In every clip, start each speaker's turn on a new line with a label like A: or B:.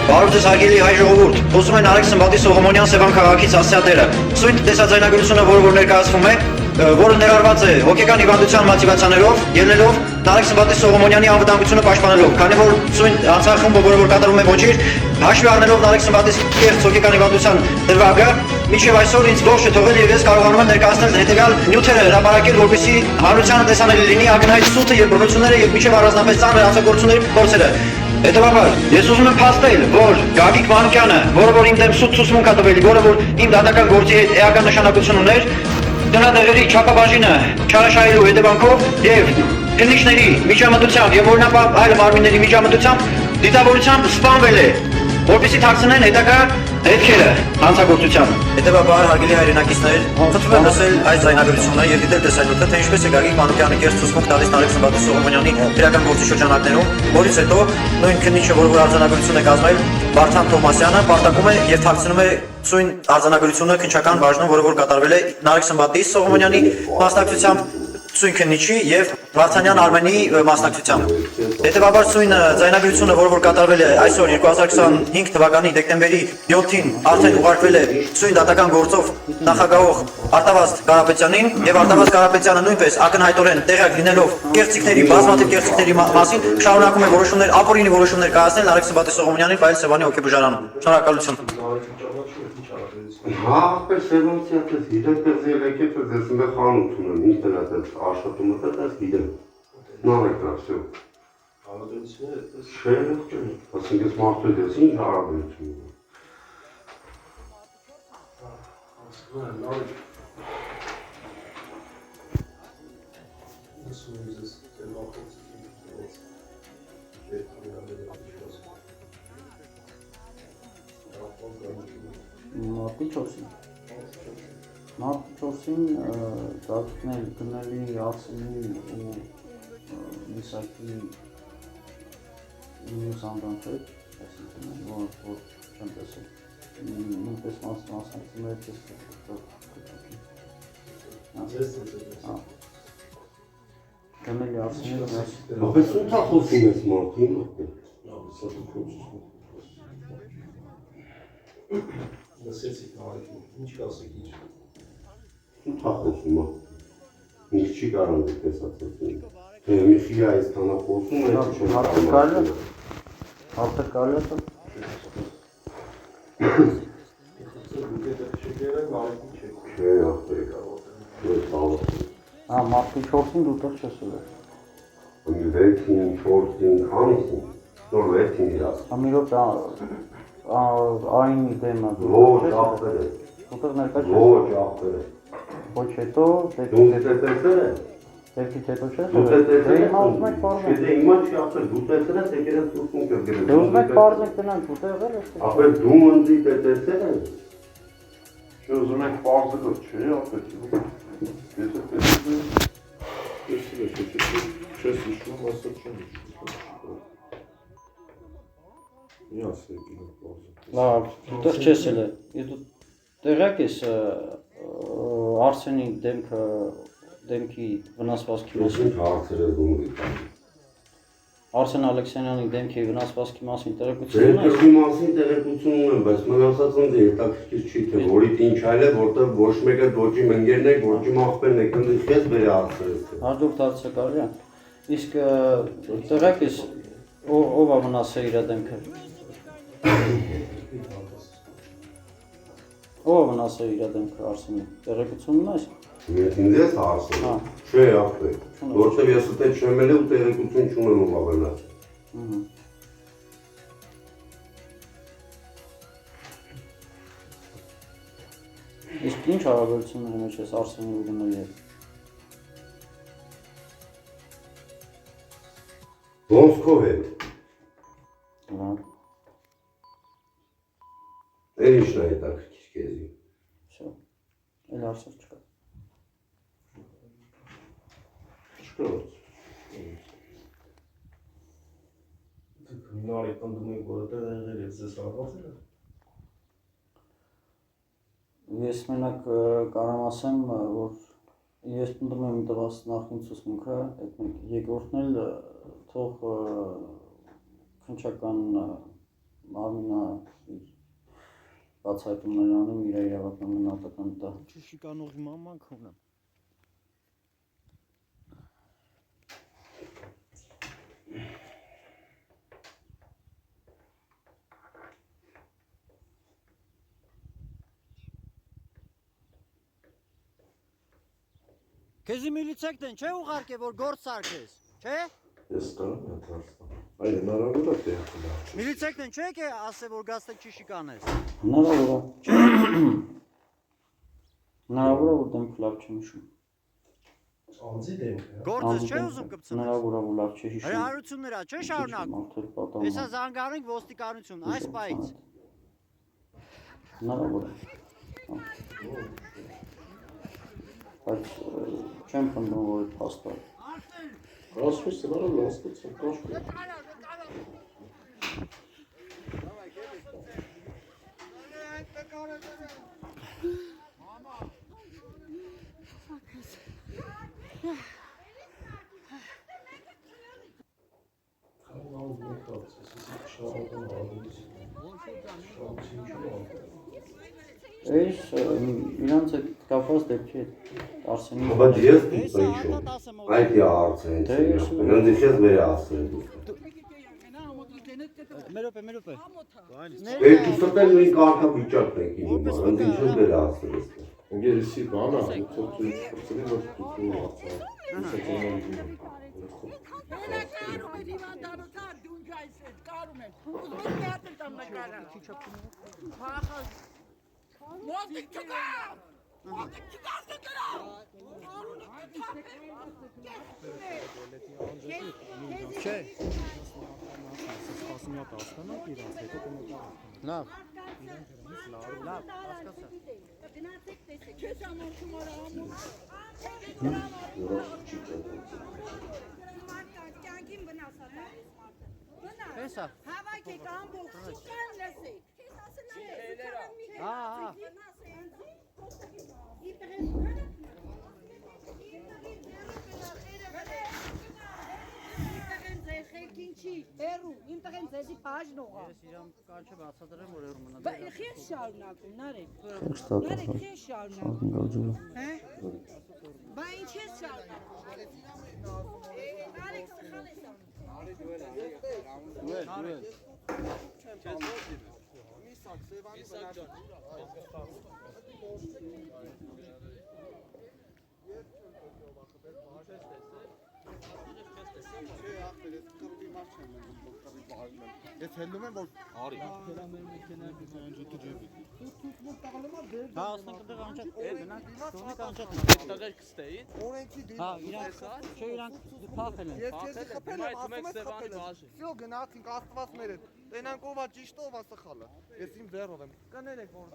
A: Բարով ձեզ հարգելի հայ ժողովուրդ, խոսում են Արեգ Սմբատի Սողոմոնյան Սևան քաղաքից ասիատերը։ Սույն տեսաձայնագրությունը, որ ներկայացվում է, որը ներառված է հոգեկան հիվանդության մոտիվացիաներով, ելնելով Արեգ Սմբատի Սողոմոնյանի անվտանգությունը պաշտպանելով, քանի որ սույն հանցախումբը, որը կատարվում է ոչիր, հաշվի առնելով Արեգ Սմբատի կեղծ հոգեկան հիվանդության դրվագը, մինչև այսօր ինձ ողջ չթողել եւ ես կարողանում եմ ներկայացնել հետեւյալ նյութերը հրապարակել, որպեսզի հանրությանը տեսանելի լինի ակնհայտ սուտը եւ բռնությունները եւ միջև առանձնապես ծանր հանցագործությունների փորձերը։ Հետևաբար, ես ուզում եմ փաստել, որ Գագիկ Մանուկյանը, որը իմ դեմ սուտ ցուցմունք է տվել, որը իմ դատական գործի հետ էական նշանակություն ուներ, դնադեղերի չափաբաժինը չարաշահելու հետևանքով եւ քննիչների միջամտությամբ եւ օրինապատ այլ մարմինների միջամտությամբ դիտավորությամբ սպանվել է, որպեսզի թաքցնեն հետագա հետքերը հանցագործության։ Հետևաբար, հարգելի հայրենակիցներ, խնդրում եմ լսել այս ձայնագրությունը եւ դիտել տեսանյութը, թե ինչպես է Գագիկ Մանուկյանը կեղծ ցուցմունք տալիս Արեգ Սմբատի Սողոմոնյանի քրեական գործի շրջանակներում, որից հետո նույն քննիչը, որ արձանագրություն է կազմել, Վարդան Թոմասյանը, պարտակում է եւ թաքցնում է սույն արձանագրությունը քննչական բաժնում, որը կատարվել է Արեգ Սմբատի Սողոմոնյանի մասնակցությամբ, սույն քննիչի եւ Վարդանյան Արմենի մասնակցությամբ։ Հետևաբար սույն ձայնագրությունը, որը կատարվել է այսօր 2025 թվականի դեկտեմբերի 7-ին, արդեն ուղարկվել է սույն դատական գործով նախագահող Արտավազդ Կարապետյանին եւ Արտավազդ Կարապետյանը նույնպես ակնհայտորեն տեղյակ լինելով կեղծիքների, բազմաթիվ կեղծիքների մասին շարունակում է որոշումներ, ապօրինի որոշումներ կայացնել Արեգ Սմբատի Սողոմոնյանի Պայել Սևանի հոգեբուժարանում։ Շնորհակալություն։
B: Հա, ախպեր Սևանցի այդպես գիտեմ, դες ելեկետ դες մե խանութ ունեմ, ինքն էլ այդպես աշխատում է, դες գիտեմ։ Նավեք դրա, всё։
C: Հարաբերությունները այդպես
B: Չէ, ասենք ես մարդու դες ինչ հարաբերություն ունեմ։
C: Ասում եմ, նավեք։ Ասում եմ, ես դեմ
D: Մարտի 4-ին ծածկնել գնալի Արսենի ու Միսակի մյուս անձանց, որ չեմ տեսել, նույնպես մասնակցում էր գնալի Արսենի
B: Ապես ո՞նց է խոսում ես մարդին։
C: Լսեցիք նավակին, ինչ կասեք ինչ։
B: Ո՞նց է խոսում է։ Ինձ չի կարող այդպես ասել։ Թե մի այսքան է խոսում,
D: Հարցը կարելի է
B: Չէ, ախպեր կարող
D: Հա, մարտի 4-ին դու տեղ չես ուղել։
B: Վեցին, 4-ին, քանիսին, նոր վեցին իրաս։
D: Մի րոպե այնի դեմը
B: Ոչ, ախպեր է։
D: Ուտեղ ներկա չես։
B: Ոչ, ախպեր է։
D: Ոչ հետո,
B: Դու տեսել ես։
D: դեպքից հետո չես
B: Դու տեսել ես։
D: Հիմա ուզում եք պարզենք։
B: Չէ, հիմա չի ախպեր, դու տեսել ես, եկել ես ցուցմունք ես գրել։
D: Դե ուզում եք պարզենք տնանք, ուտեղ եղել ես։
B: Ախպեր դու ընձի տեսել ես։
E: Չէ, ուզում եք պարզել, չէ, ախպեր։ Եթե տեսել չես հիշում, ասել չեմ հիշում։ Մի ասեք ինը պարզել։
D: Լավ, ուտեղ չես էլ է։ Դու տեղյակ ես Արսենի դեմքի վնասվածքի մասին։
B: Հարցեր ես դու։
D: Արսեն Ալեքսանյանի դեմքի վնասվածքի մասին տեղեկություն ունես։
B: Դեպքի մասին տեղեկություն ունեմ, բայց մեն ասած ինձ հետաքրքիր չի, թե որից ինչ այլ է, որտեղ ոչ մեկը դոճի ընկերն է, ոչի մախպերն է, քննի քեզ բերի հարցրես։
D: Հաջորդ հարցը կարելի է։ Իսկ տեղյակ ես ով է վնասել իր դեմքը։ Ով է վնասել իր դեմքը Արսենի։ Տեղեկություն ունես։
B: Ինձ ես հարցրել։
D: Հա։
B: Չէ, ախպեր։ Որտեղ ես ուտել չեմ ելել ու տեղեկություն չունեմ ով ավելաց։
D: Իսկ ինչ հարաբերություններ մեջ ես Արսենի ու գնալի հետ։
B: Ոնցքով հետ։
D: Հա։
B: Էլ ինչն է հետաքրքիր քեզի։
D: Всё։ Էլ հարցեր չկա։
E: Չկա։
C: Նարի պնդում եք, որ այդտեղ եղել ես ձեզ հարվածել է։
D: Ես մենակ կարող ասեմ, որ Ես պնդում եմ տված նախին ցուցմունքը, այդ մեկ երկրորդն էլ թող քննչական մարմինը բացահայտումներ անում իր իրավական գնահատական տա։ Շիկանողի մաման քոնը։ Քեզի միլիցեքն են, չէ ուղարկե, որ գործ սարքես, չէ։
E: Ես կարամ եմ հարցնեմ։ Այ հնարավոր է տեղը։
D: Միլիցեքն են, չէ કે ասե, որ գաստեք չի շիկանես։ Հնարավոր է, որ դեմք լավ չի հիշում։
C: Անձի դեմքը։
D: Գործս չէ ուզում կպցնես։ Հնարավոր է, որ լավ չի հիշում։ Հրահարությունները չէ շարունակում։ Հեսա զանգանենք ոստիկանություն, այս պայից։ Հնարավոր է։ Բայց չեմ պնդում, որ այդ փաստը։
E: Ասում ես նարը լաստացան կաշկը։
D: Այս իրանց հետ կապված դեպքի Արսենի։
B: Բայց ես ինչու։ Այդ է արցեն։ Նրանց ես վեր ասել։
D: Մերոպե։
B: Այդ ուստել նույն կարգավիճակն է կինում, նրանց ես վեր ասել։
E: Ինգերիսի բանը, ծոցի ծոցի որ դու ասա։
F: Հավաքեք ամբողջ շիկան լսեք։ Ինչի, հերու, իմ տղեն ձեզի բաժնողա։
D: Ես իրան կանչը բացատրեմ, որ հեռու մնա։
F: Բայց խես շարունակում, Նարեկ։ Նարեկ խես շարունակում։ Հե? Բայց ինչ ես շարունակում։ Նարեկ սխալ ես
G: Ես հելնում եմ, որ արի։
D: Հա, ասենք դեռ անջատ, գնանք, տոնիկ անջատ։
G: Տղեր կստեին։
F: Օրենքի դի։
D: Հա, իրանք, չէ, իրանք փախել են։
F: Ես քեզ խփել եմ, ասում ես խփել եմ։ Всё, գնացինք Աստված մերդ։ Տենանք ով է ճիշտ, ով է սխալը։ Ես իմ ձեռով եմ։ Կներեք որ։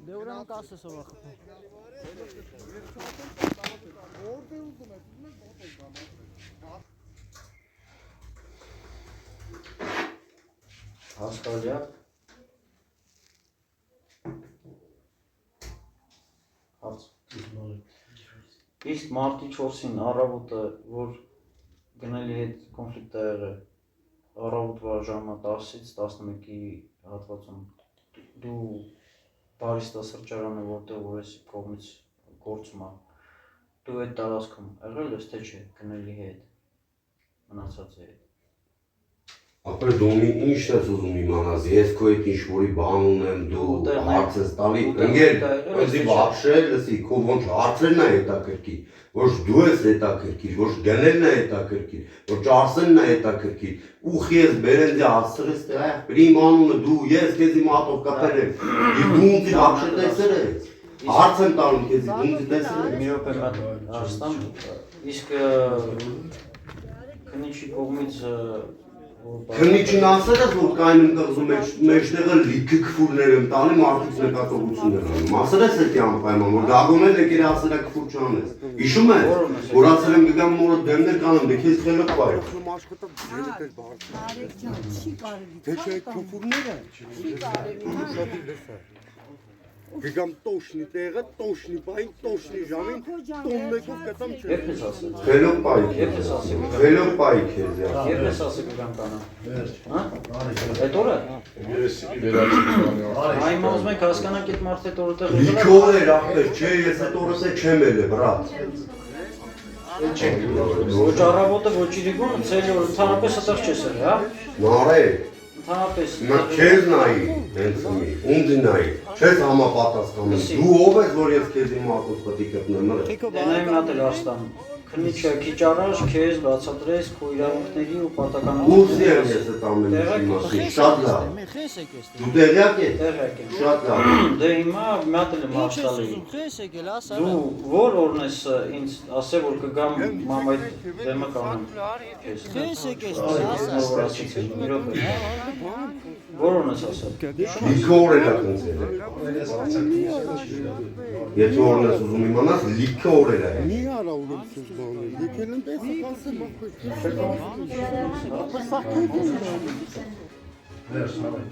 D: Դե ուրեմն կասես ով է խփել։
F: Որտե ուզում ես, ուզում ես ոտել գամ։
D: Հասկալի է։ Հարց։ Իսկ մարտի 4-ին առավոտը, որ գնալի հետ կոնֆլիկտ է եղել, առավոտվա ժամը 10-ից 11-ի հատվածում դու բարիստա սրճարանը որտեղ որ ես կողմից գործում է, դու այդ տարածքում եղել ես թե չէ գնալի հետ, մնացած է հետ։
B: Ապա դու ինչ ես ուզում իմանալ, ես քո հետ ինչ-որի բան ունեմ, դու հարց ես տալի, ընկեր, ինձի вообще լսի, քո ոնց հարցերն է հետաքրքիր, ոչ դու ես հետաքրքիր, ոչ գնելն է հետաքրքիր, ոչ Արսենն է հետաքրքիր, ուխ ես բերեն դե ասրես թե այ, իմ անունը դու, ես քեզի մատով կապել եմ, դու ինձի вообще տեսել ես, հարց եմ տալում քեզի, դու ինձի տեսել ես։
D: Մի րոպե մատ Արստան, իսկ քննիչի կողմից
B: Քննիչին ասել ես, որ կայնում կղզու մեջտեղը լիքը քֆուրներ եմ տալի, մարդուց նկատողություններ անում, ասել ես էտի անպայման, որ գագոնել եկեր ասել է քֆուր չանես, իշում ես, որ ասել եմ գգամ մորը դեմներ կանեմ, դե քեզ խելոք պայր։
F: Նարեկ ջան, չի կարելի։
G: Թե չէ այդ քֆուրները։
F: Չի կարելի։
E: Գգամ տոշնի տեղը, տոշնի բային, տոշնի ժամին, տոն մեկով կտամ չէ։
D: Երբ ես ասել։
B: Խելոք պայք
D: Երբ ես ասել։
B: Խելոք պայք ես յա։
D: Երբ ես ասել կգամ կանա։
C: Վերջ։
D: Հա։
C: Արի։
D: Այդ օրը։
H: Ես վերացի
D: Այն ուզում ենք հասկանանք այդ մարդը այդ օրը տեղ
B: Լիքոր էր ախպեր, չէ, ես այդ օրս է չեմ ելը, բրատ։
D: Ոչ առավոտը, ոչ իրիկուն, ցելի որ ընդհանրապես այդտեղ չես եղել, հա։
B: Նարե,
D: Ընդհանրապես։
B: նա քեզ նայի, հենց մի, ում նայի, չես համապատասխանում։ Դու ով ես, որ ես քեզ իմ ակուս պետք է գտնեմ, մրը։
D: Դենայ մատել Արստան։ Քնիչը քիչ առաջ քեզ բացատրես քո իրավունքների ու
B: Ուզի
D: պարտականությունների
B: եմ ես այդ ամեն ինչի մասին, շատ լավ։ Դու տեղյակ ես։
D: տեղյակ եմ։
B: Շատ լավ։
D: Դե հիմա մատել եմ Արստալի։ Դու որ օրն ես ինձ ասել որ կգամ մամայ դեմը կանեմ։ Քեզ եկես Որ օրն ես ասել։
B: Լիքոր էր ակնցել։ Եթե օրն ես ուզում իմանաս, լիքոր էր այդ։
E: Մի արա ուրում սուզ բանը, եկել են տեսը կասեմ,
C: Վերջ, նավայ։